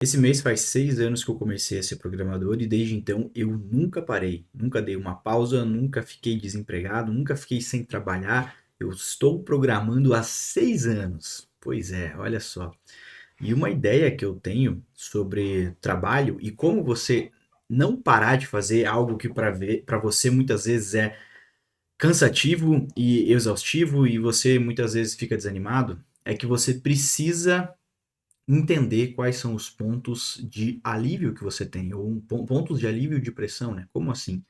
Esse mês faz 6 anos que eu comecei a ser programador e desde então eu nunca parei, nunca dei uma pausa, nunca fiquei desempregado, nunca fiquei sem trabalhar. Eu estou programando há 6 anos. Pois é, olha só. E uma ideia que eu tenho sobre trabalho e como você não parar de fazer algo que para você muitas vezes é cansativo e exaustivo e você muitas vezes fica desanimado, é que você precisa entender quais são os pontos de alívio que você tem, ou pontos de alívio de pressão, né? Como assim?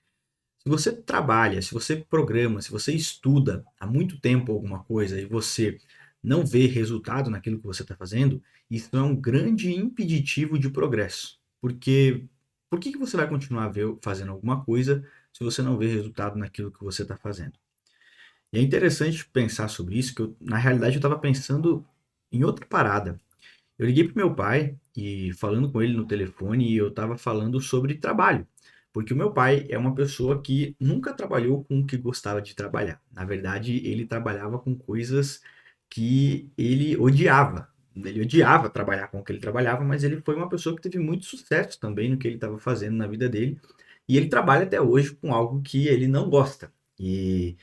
Se você trabalha, se você programa, se você estuda há muito tempo alguma coisa e você não vê resultado naquilo que você está fazendo, isso é um grande impeditivo de progresso. Porque por que você vai continuar fazendo alguma coisa se você não vê resultado naquilo que você está fazendo? E é interessante pensar sobre isso, que na realidade eu estava pensando em outra parada. Eu liguei pro meu pai e falando com ele no telefone, eu estava falando sobre trabalho, porque o meu pai é uma pessoa que nunca trabalhou com o que gostava de trabalhar. Na verdade, ele trabalhava com coisas que ele odiava. Ele odiava trabalhar com o que ele trabalhava, mas ele foi uma pessoa que teve muito sucesso também no que ele estava fazendo na vida dele. E ele trabalha até hoje com algo que ele não gosta. E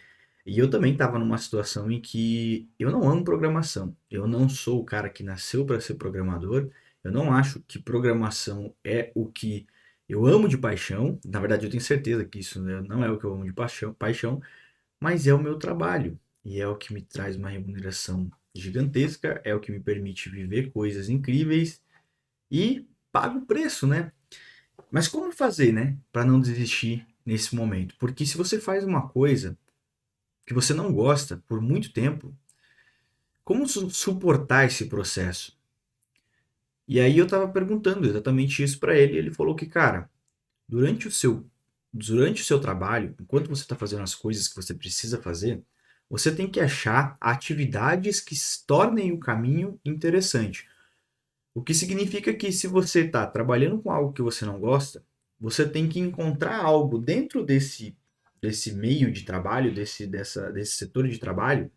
eu também estava numa situação em que eu não amo programação. Eu não sou o cara que nasceu para ser programador. Eu não acho que programação é o que eu amo de paixão. Na verdade, eu tenho certeza que isso, né, não é o que eu amo de paixão, mas é o meu trabalho. E é o que me traz uma remuneração gigantesca, é o que me permite viver coisas incríveis e pago o preço, né? Mas como fazer, né, para não desistir nesse momento? Porque se você faz uma coisa que você não gosta por muito tempo, como suportar esse processo? E aí eu estava perguntando exatamente isso para ele, e ele falou que, cara, durante o seu durante o seu trabalho, enquanto você está fazendo as coisas que você precisa fazer, você tem que achar atividades que tornem o caminho interessante. O que significa que se você está trabalhando com algo que você não gosta, você tem que encontrar algo dentro desse meio de trabalho, desse setor de trabalho,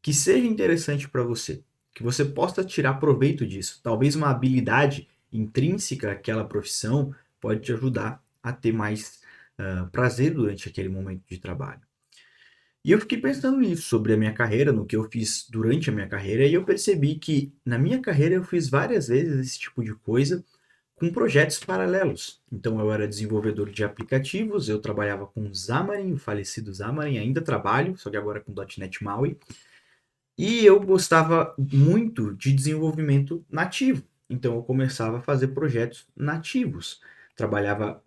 que seja interessante para você, que você possa tirar proveito disso. Talvez uma habilidade intrínseca àquela profissão pode te ajudar a ter mais prazer durante aquele momento de trabalho. E eu fiquei pensando nisso, sobre a minha carreira, no que eu fiz durante a minha carreira, e eu percebi que na minha carreira eu fiz várias vezes esse tipo de coisa com projetos paralelos. Então eu era desenvolvedor de aplicativos, eu trabalhava com Xamarin, o falecido Xamarin, ainda trabalho, só que agora com .NET MAUI, e eu gostava muito de desenvolvimento nativo. Então eu começava a fazer projetos nativos. Trabalhava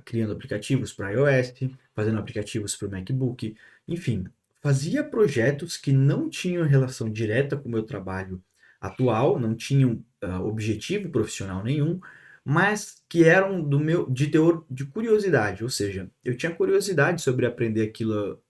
criando aplicativos para iOS, fazendo aplicativos para o MacBook, enfim, fazia projetos que não tinham relação direta com o meu trabalho atual, não tinham objetivo profissional nenhum, mas que eram do meu de teor de curiosidade, ou seja, eu tinha curiosidade sobre aprender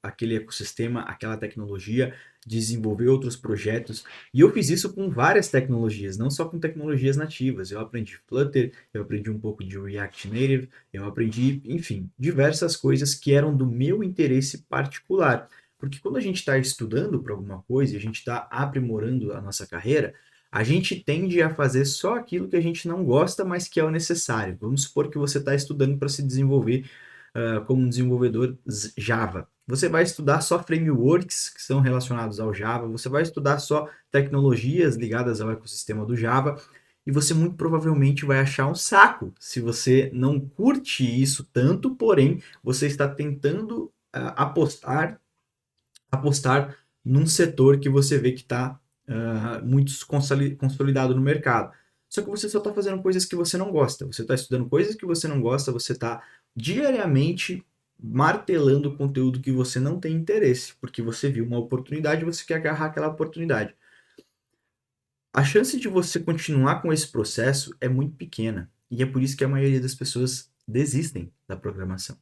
aquele ecossistema, aquela tecnologia, desenvolver outros projetos. E eu fiz isso com várias tecnologias, não só com tecnologias nativas. Eu aprendi Flutter, eu aprendi um pouco de React Native, eu aprendi, enfim, diversas coisas que eram do meu interesse particular. Porque quando a gente está estudando para alguma coisa e a gente está aprimorando a nossa carreira, a gente tende a fazer só aquilo que a gente não gosta, mas que é o necessário. Vamos supor que você está estudando para se desenvolver como um desenvolvedor Java. Você vai estudar só frameworks que são relacionados ao Java, você vai estudar só tecnologias ligadas ao ecossistema do Java, e você muito provavelmente vai achar um saco se você não curte isso tanto, porém você está tentando apostar num setor que você vê que está muito consolidado no mercado. Só que você só está fazendo coisas que você não gosta. Você está estudando coisas que você não gosta, você está diariamente martelando conteúdo que você não tem interesse, porque você viu uma oportunidade e você quer agarrar aquela oportunidade. A chance de você continuar com esse processo é muito pequena, e é por isso que a maioria das pessoas desistem da programação.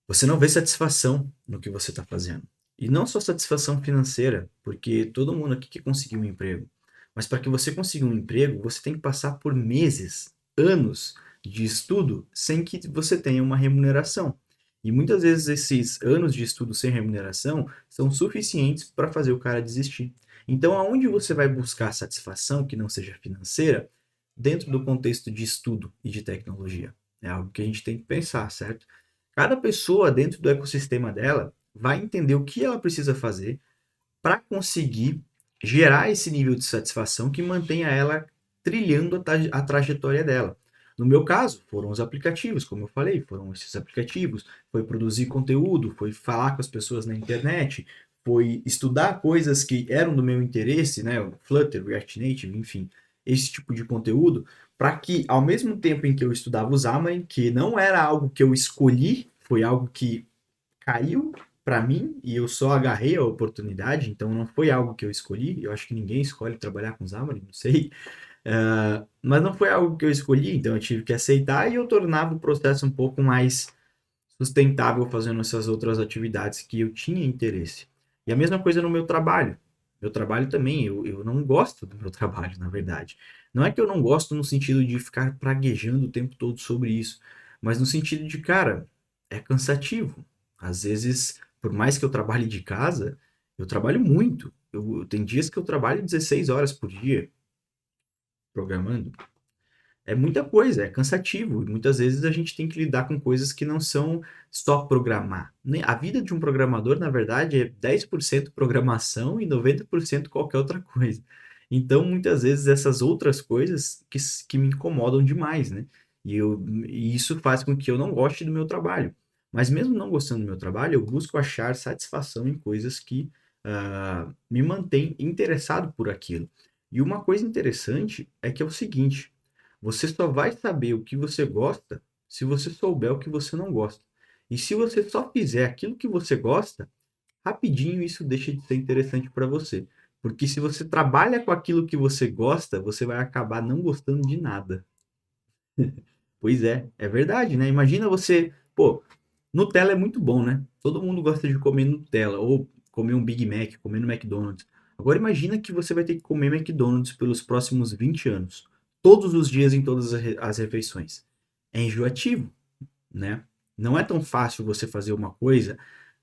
Você não vê satisfação no que você está fazendo. E não só satisfação financeira, porque todo mundo aqui quer conseguir um emprego. Mas para que você consiga um emprego, você tem que passar por meses, anos de estudo sem que você tenha uma remuneração. E muitas vezes esses anos de estudo sem remuneração são suficientes para fazer o cara desistir. Então, aonde você vai buscar satisfação que não seja financeira, dentro do contexto de estudo e de tecnologia. É algo que a gente tem que pensar, certo? Cada pessoa dentro do ecossistema dela vai entender o que ela precisa fazer para conseguir gerar esse nível de satisfação que mantenha ela trilhando a trajetória dela. No meu caso, foram os aplicativos, como eu falei, foram esses aplicativos, foi produzir conteúdo, foi falar com as pessoas na internet, foi estudar coisas que eram do meu interesse, né, o Flutter, React Native, enfim, esse tipo de conteúdo, para que ao mesmo tempo em que eu estudava o Xamarin, que não era algo que eu escolhi, foi algo que caiu para mim e eu só agarrei a oportunidade, então não foi algo que eu escolhi. Eu acho que ninguém escolhe trabalhar com Xamarin, não sei. Mas não foi algo que eu escolhi, então eu tive que aceitar e eu tornava o processo um pouco mais sustentável fazendo essas outras atividades que eu tinha interesse. E a mesma coisa no meu trabalho. Meu trabalho também, eu não gosto do meu trabalho, na verdade. Não é que eu não gosto no sentido de ficar praguejando o tempo todo sobre isso, mas no sentido de, cara, é cansativo. Às vezes, por mais que eu trabalhe de casa, eu trabalho muito. Tem dias que eu trabalho 16 horas por dia programando. É muita coisa, é cansativo. E muitas vezes a gente tem que lidar com coisas que não são só programar. A vida de um programador, na verdade, é 10% programação e 90% qualquer outra coisa. Então, muitas vezes, essas outras coisas que me incomodam demais, né? E isso faz com que eu não goste do meu trabalho. Mas mesmo não gostando do meu trabalho, eu busco achar satisfação em coisas que me mantêm interessado por aquilo. E uma coisa interessante é que é o seguinte: você só vai saber o que você gosta se você souber o que você não gosta. E se você só fizer aquilo que você gosta, rapidinho isso deixa de ser interessante para você. Porque se você trabalha com aquilo que você gosta, você vai acabar não gostando de nada. Pois é verdade, né? Imagina você, pô, Nutella é muito bom, né? Todo mundo gosta de comer Nutella ou comer um Big Mac, comer no McDonald's. Agora imagina que você vai ter que comer McDonald's pelos próximos 20 anos, todos os dias em todas as refeições. É enjoativo, né? Não é tão fácil você fazer uma coisa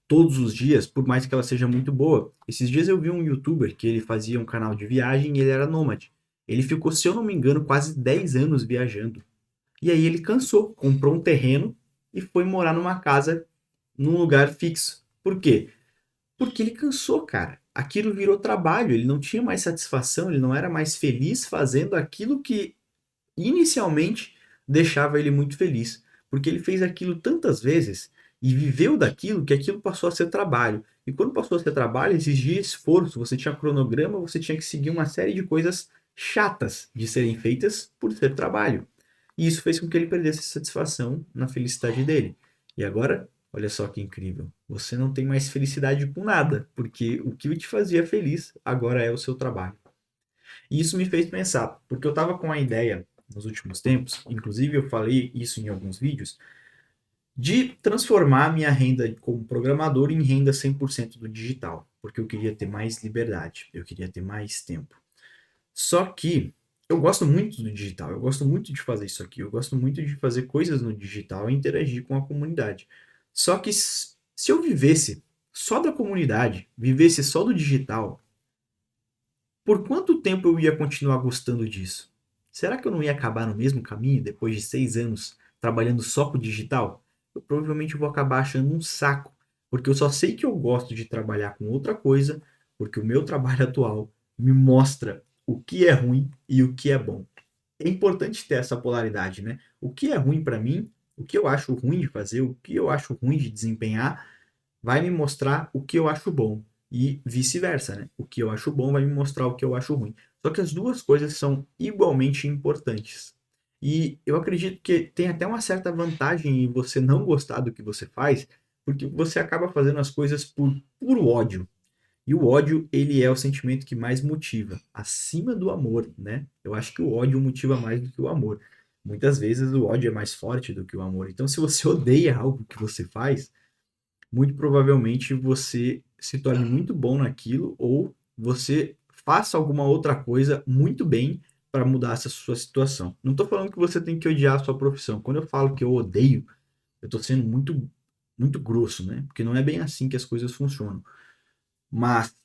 todos os dias, por mais que ela seja muito boa. Esses dias eu vi um youtuber que ele fazia um canal de viagem e ele era nômade. Ele ficou, se eu não me engano, quase 10 anos viajando. E aí ele cansou, comprou um terreno e foi morar numa casa num lugar fixo. Por quê? Porque ele cansou, cara. Aquilo virou trabalho, ele não tinha mais satisfação, ele não era mais feliz fazendo aquilo que inicialmente deixava ele muito feliz. Porque ele fez aquilo tantas vezes e viveu daquilo que aquilo passou a ser trabalho. E quando passou a ser trabalho, exigia esforço, você tinha cronograma, você tinha que seguir uma série de coisas chatas de serem feitas por ser trabalho. E isso fez com que ele perdesse satisfação na felicidade dele. E agora, olha só que incrível. Você não tem mais felicidade com nada, porque o que te fazia feliz agora é o seu trabalho. E isso me fez pensar, porque eu estava com a ideia nos últimos tempos, inclusive eu falei isso em alguns vídeos, de transformar minha renda como programador em renda 100% do digital, porque eu queria ter mais liberdade, eu queria ter mais tempo. Só que eu gosto muito do digital, eu gosto muito de fazer isso aqui, eu gosto muito de fazer coisas no digital e interagir com a comunidade. Só que se eu vivesse só da comunidade, vivesse só do digital, por quanto tempo eu ia continuar gostando disso? Será que eu não ia acabar no mesmo caminho depois de 6 anos trabalhando só com o digital? Eu provavelmente vou acabar achando um saco, porque eu só sei que eu gosto de trabalhar com outra coisa, porque o meu trabalho atual me mostra o que é ruim e o que é bom. É importante ter essa polaridade, né? O que é ruim para mim, o que eu acho ruim de fazer, o que eu acho ruim de desempenhar, vai me mostrar o que eu acho bom. E vice-versa, né? O que eu acho bom vai me mostrar o que eu acho ruim. Só que as duas coisas são igualmente importantes. E eu acredito que tem até uma certa vantagem em você não gostar do que você faz, porque você acaba fazendo as coisas por puro ódio. E o ódio, ele é o sentimento que mais motiva, acima do amor, né? Eu acho que o ódio motiva mais do que o amor. Muitas vezes o ódio é mais forte do que o amor. Então, se você odeia algo que você faz, muito provavelmente você se torne muito bom naquilo ou você faça alguma outra coisa muito bem para mudar essa sua situação. Não estou falando que você tem que odiar a sua profissão. Quando eu falo que eu odeio, eu estou sendo muito grosso, né? Porque não é bem assim que as coisas funcionam. Mas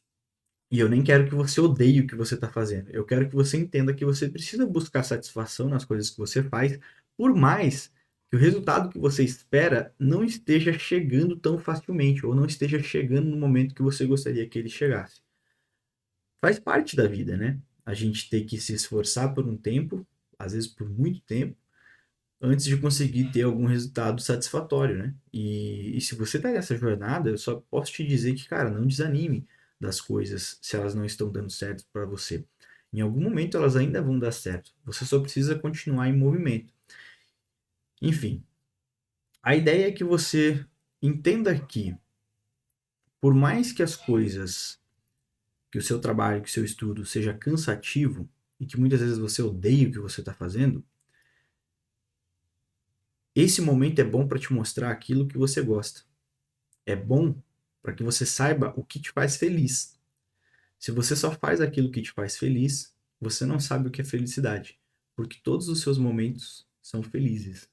E eu nem quero que você odeie o que você está fazendo. Eu quero que você entenda que você precisa buscar satisfação nas coisas que você faz, por mais que o resultado que você espera não esteja chegando tão facilmente, ou não esteja chegando no momento que você gostaria que ele chegasse. Faz parte da vida, né? A gente tem que se esforçar por um tempo, às vezes por muito tempo, antes de conseguir ter algum resultado satisfatório, né? E se você tá nessa jornada, eu só posso te dizer que, cara, não desanime das coisas se elas não estão dando certo para você. Em algum momento elas ainda vão dar certo. Você só precisa continuar em movimento. Enfim, a ideia é que você entenda que, por mais que as coisas, que o seu trabalho, que o seu estudo seja cansativo e que muitas vezes você odeie o que você está fazendo, esse momento é bom para te mostrar aquilo que você gosta. É bom para que você saiba o que te faz feliz. Se você só faz aquilo que te faz feliz, você não sabe o que é felicidade, porque todos os seus momentos são felizes.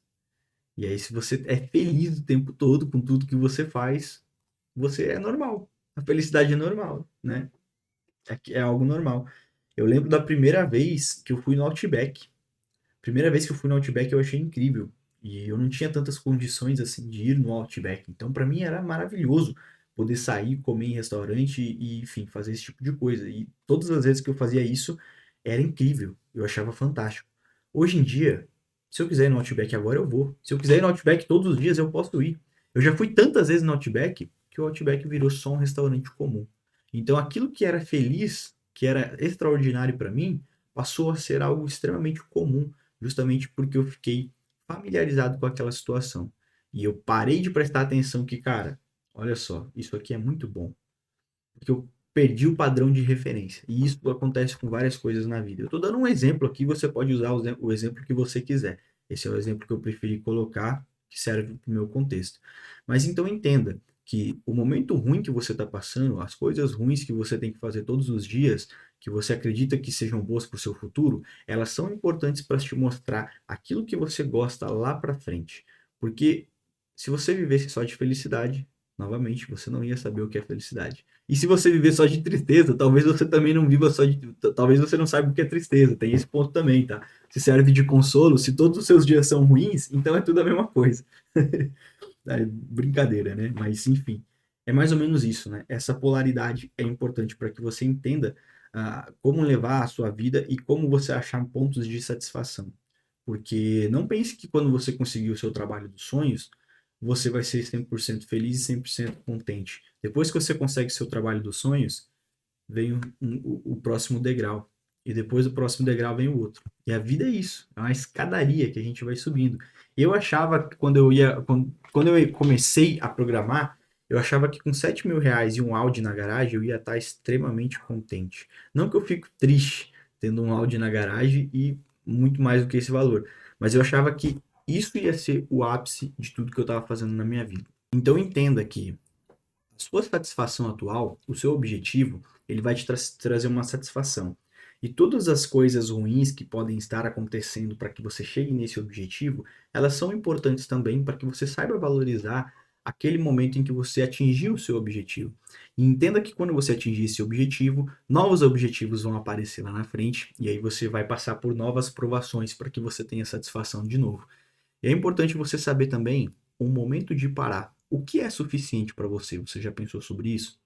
E aí, se você é feliz o tempo todo com tudo que você faz, você é normal. A felicidade é normal, né? É algo normal. Eu lembro da primeira vez que eu fui no Outback. Primeira vez que eu fui no Outback eu achei incrível. E eu não tinha tantas condições assim de ir no Outback. Então, para mim era maravilhoso poder sair, comer em restaurante e, enfim, fazer esse tipo de coisa. E todas as vezes que eu fazia isso, era incrível. Eu achava fantástico. Hoje em dia, se eu quiser ir no Outback agora, eu vou. Se eu quiser ir no Outback todos os dias, eu posso ir. Eu já fui tantas vezes no Outback que o Outback virou só um restaurante comum. Então, aquilo que era feliz, que era extraordinário para mim, passou a ser algo extremamente comum justamente porque eu fiquei familiarizado com aquela situação. E eu parei de prestar atenção que, cara, olha só, isso aqui é muito bom. Porque eu perdi o padrão de referência. E isso acontece com várias coisas na vida. Eu estou dando um exemplo aqui, você pode usar o exemplo que você quiser. Esse é o exemplo que eu preferi colocar, que serve para o meu contexto. Mas então entenda que o momento ruim que você está passando, as coisas ruins que você tem que fazer todos os dias, que você acredita que sejam boas para o seu futuro, elas são importantes para te mostrar aquilo que você gosta lá para frente. Porque se você vivesse só de felicidade, novamente, você não ia saber o que é felicidade. E se você viver só de tristeza, talvez você também não viva só de. Talvez você não saiba o que é tristeza. Tem esse ponto também, tá? Se serve de consolo, se todos os seus dias são ruins, então é tudo a mesma coisa. É brincadeira, né? Mas enfim, é mais ou menos isso, né? Essa polaridade é importante para que você entenda como levar a sua vida e como você achar pontos de satisfação. Porque não pense que quando você conseguir o seu trabalho dos sonhos, você vai ser 100% feliz e 100% contente. Depois que você consegue seu trabalho dos sonhos, vem o próximo degrau. E depois do próximo degrau vem o outro. E a vida é isso. É uma escadaria que a gente vai subindo. Eu achava que quando eu comecei a programar, eu achava que com R$ 7.000 e um Audi na garagem eu ia estar extremamente contente. Não que eu fico triste tendo um Audi na garagem e muito mais do que esse valor. Mas eu achava que isso ia ser o ápice de tudo que eu estava fazendo na minha vida. Então entenda que a sua satisfação atual, o seu objetivo, ele vai te trazer uma satisfação. E todas as coisas ruins que podem estar acontecendo para que você chegue nesse objetivo, elas são importantes também para que você saiba valorizar aquele momento em que você atingiu o seu objetivo. E entenda que quando você atingir esse objetivo, novos objetivos vão aparecer lá na frente, e aí você vai passar por novas provações para que você tenha satisfação de novo. E é importante você saber também o momento de parar. O que é suficiente para você? Você já pensou sobre isso?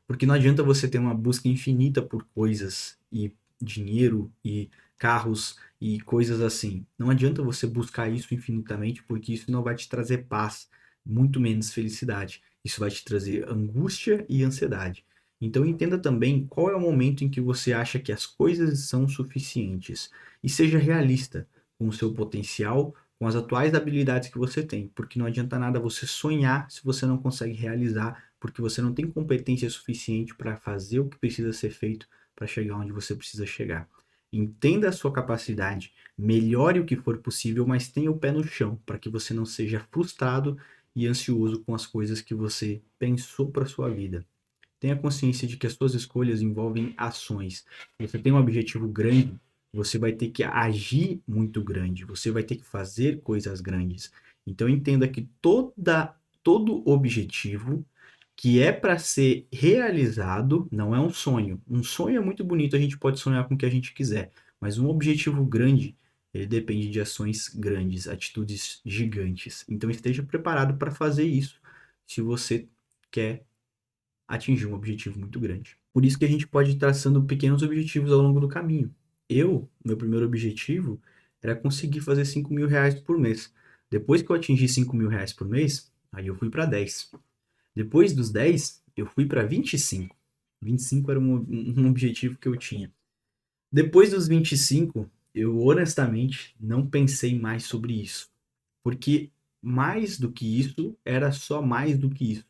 Porque não adianta você ter uma busca infinita por coisas e dinheiro e carros e coisas assim. Não adianta você buscar isso infinitamente, porque isso não vai te trazer paz, muito menos felicidade. Isso vai te trazer angústia e ansiedade. Então entenda também qual é o momento em que você acha que as coisas são suficientes e seja realista com o seu potencial, com as atuais habilidades que você tem, porque não adianta nada você sonhar se você não consegue realizar porque você não tem competência suficiente para fazer o que precisa ser feito para chegar onde você precisa chegar. Entenda a sua capacidade, melhore o que for possível, mas tenha o pé no chão para que você não seja frustrado e ansioso com as coisas que você pensou para sua vida. Tenha consciência de que as suas escolhas envolvem ações. Se você tem um objetivo grande, você vai ter que agir muito grande, você vai ter que fazer coisas grandes. Então entenda que todo objetivo que é para ser realizado, não é um sonho. Um sonho é muito bonito, a gente pode sonhar com o que a gente quiser, mas um objetivo grande, ele depende de ações grandes, atitudes gigantes. Então esteja preparado para fazer isso, se você quer atingir um objetivo muito grande. Por isso que a gente pode ir traçando pequenos objetivos ao longo do caminho. Meu primeiro objetivo era conseguir fazer R$ 5.000 por mês. Depois que eu atingi R$ 5.000 por mês, aí eu fui para 10. Depois dos 10, eu fui para 25. 25 era um objetivo que eu tinha. Depois dos 25, eu honestamente não pensei mais sobre isso. Porque mais do que isso era só mais do que isso.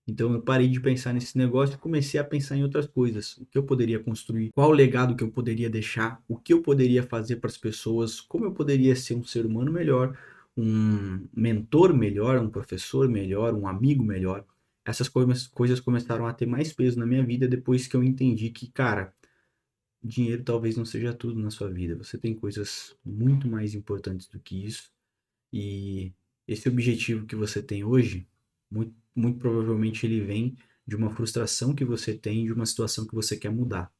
Então eu parei de pensar nesse negócio e comecei a pensar em outras coisas. O que eu poderia construir, qual o legado que eu poderia deixar, o que eu poderia fazer para as pessoas, como eu poderia ser um ser humano melhor, um mentor melhor, um professor melhor, um amigo melhor. Essas coisas começaram a ter mais peso na minha vida depois que eu entendi que, cara, dinheiro talvez não seja tudo na sua vida. Você tem coisas muito mais importantes do que isso. E esse objetivo que você tem hoje, muito provavelmente ele vem de uma frustração que você tem, de uma situação que você quer mudar.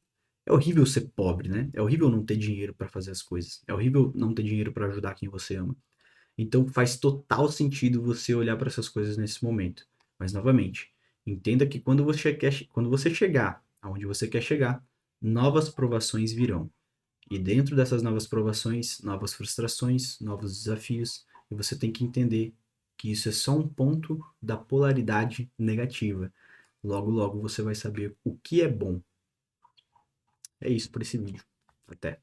É horrível ser pobre, né? É horrível não ter dinheiro para fazer as coisas. É horrível não ter dinheiro para ajudar quem você ama. Então faz total sentido você olhar para essas coisas nesse momento. Mas novamente, entenda que quando você chegar aonde você quer chegar, novas provações virão. E dentro dessas novas provações, novas frustrações, novos desafios, e você tem que entender que isso é só um ponto da polaridade negativa. Logo, logo você vai saber o que é bom. É isso por esse vídeo. Até.